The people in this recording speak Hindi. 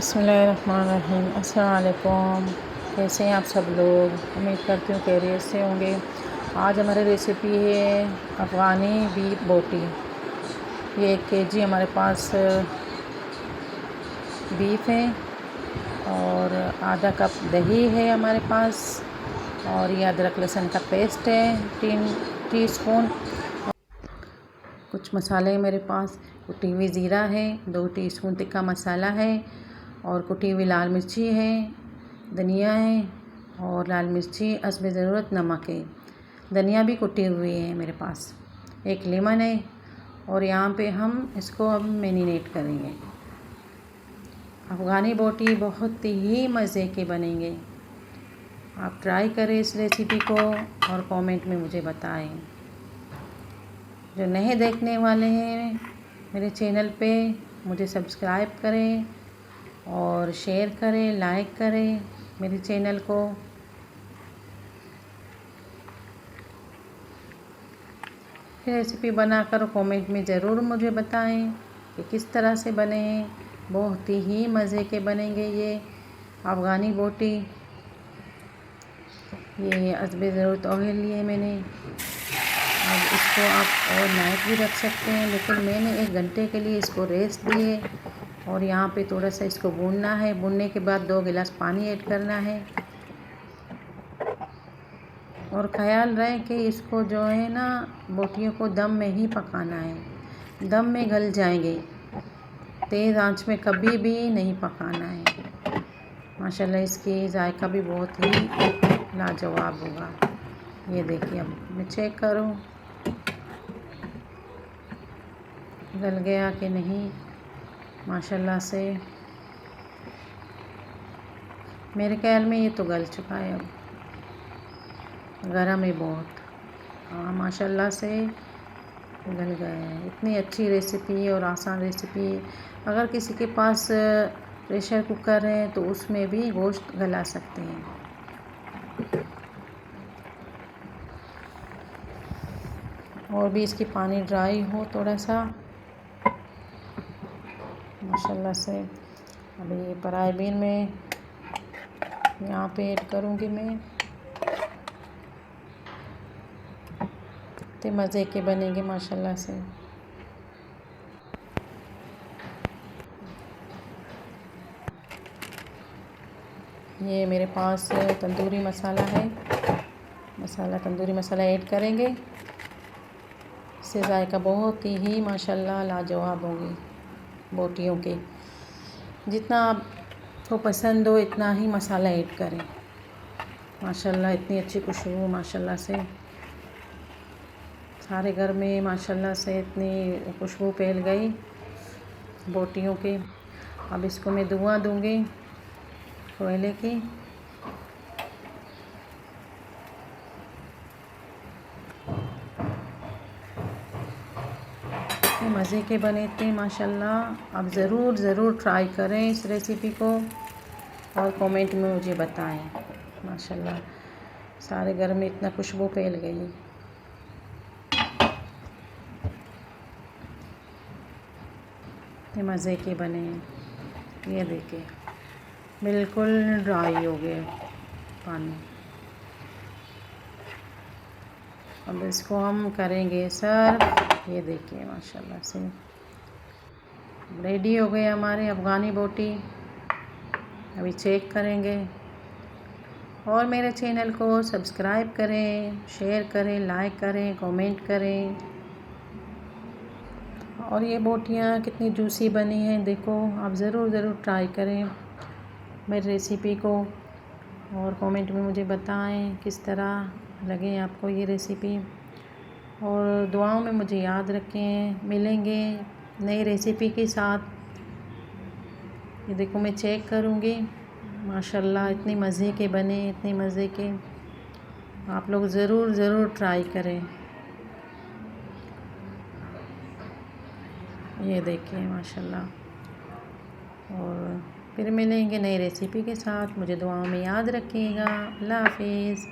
बिस्मिल्लाहिर्रहमानिर्रहीम। अस्सलाम वालेकुम। कैसे हैं आप सब लोग? उम्मीद करती हूँ खैरियत से होंगे। आज हमारी रेसिपी है अफ़गानी बीफ बोटी। ये 1 केजी हमारे पास बीफ है और आधा कप दही है हमारे पास, और ये अदरक लहसुन का पेस्ट है 3 टीस्पून। कुछ मसाले हैं मेरे पास, कुटी हुई ज़ीरा है, 2 टीस्पून तिक्का मसाला है, और कुटी हुई लाल मिर्ची है, धनिया है और लाल मिर्ची, हस्ब ज़रूरत नमक है। धनिया भी कुटी हुई है मेरे पास। 1 लेमन है, और यहाँ पे हम इसको अब मैरिनेट करेंगे। अफ़गानी बोटी बहुत ही मज़े के बनेंगे। आप ट्राई करें इस रेसिपी को और कमेंट में मुझे बताएं। जो नए देखने वाले हैं मेरे चैनल पे, मुझे सब्सक्राइब करें और शेयर करें, लाइक करें मेरे चैनल को। रेसिपी बनाकर कमेंट में ज़रूर मुझे बताएं कि किस तरह से बने हैं। बहुत ही मज़े के बनेंगे ये अफ़गानी बोटी। ये हस्ब ज़रूरत ऑयल लिए मैंने। अब इसको आप और नाइट भी रख सकते हैं, लेकिन मैंने 1 घंटे के लिए इसको रेस्ट दिए। और यहाँ पे थोड़ा सा इसको भूनना है। भूनने के बाद 2 गिलास पानी ऐड करना है। और ख़याल रहे कि इसको जो है ना, बोटियों को दम में ही पकाना है, दम में गल जाएंगे। तेज़ आंच में कभी भी नहीं पकाना है। माशाल्लाह इसकी जायका भी बहुत ही लाजवाब होगा। ये देखिए, अब मैं चेक करूँ गल गया कि नहीं। माशाल्लाह से मेरे ख्याल में ये तो गल चुका है। अब गरम है बहुत। हाँ, माशाल्लाह से गल गया है। इतनी अच्छी रेसिपी और आसान रेसिपी। अगर किसी के पास प्रेशर कुकर है तो उसमें भी गोश्त गला सकते हैं। और भी इसकी पानी ड्राई हो थोड़ा सा। माशाल्लाह से अभी ये पराईबीन में यहाँ पे ऐड करूँगी मैं। इतने मज़े के बनेंगे माशाल्लाह से। ये मेरे पास तंदूरी मसाला है। तंदूरी मसाला ऐड करेंगे। इससे जायका बहुत ही माशाल्लाह लाजवाब होगी बोटियों के। जितना आपको पसंद हो इतना ही मसाला ऐड करें। माशाल्लाह इतनी अच्छी खुशबू माशाल्लाह से सारे घर में माशाल्लाह से इतनी खुशबू फैल गई बोटियों के। अब इसको मैं धुआं दूँगी कोयले की। मज़े के बने थे माशाल्लाह। आप ज़रूर ट्राई करें इस रेसिपी को और कमेंट में मुझे बताएं। माशाल्लाह सारे घर में इतना खुशबू फैल गई। इतने मज़े के बने हैं। ये देखिए, बिल्कुल ड्राई हो गए पानी। अब इसको हम करेंगे सर्व। ये देखिए माशाल्लाह से रेडी हो गए हमारे अफ़गानी बोटी। अभी चेक करेंगे। और मेरे चैनल को सब्सक्राइब करें, शेयर करें, लाइक करें, कमेंट करें। और ये बोटियाँ कितनी जूसी बनी हैं देखो। आप ज़रूर ट्राई करें मेरी रेसिपी को और कमेंट में मुझे बताएं किस तरह लगे आपको ये रेसिपी। और दुआओं में मुझे याद रखें। मिलेंगे नई रेसिपी के साथ। ये देखो मैं चेक करूँगी। माशाल्लाह इतने मज़े के बने, इतने मज़े के। आप लोग ज़रूर ट्राई करें। ये देखिए माशाल्लाह। और फिर मिलेंगे नई रेसिपी के साथ। मुझे दुआओं में याद रखिएगा। अल्लाह हाफिज़।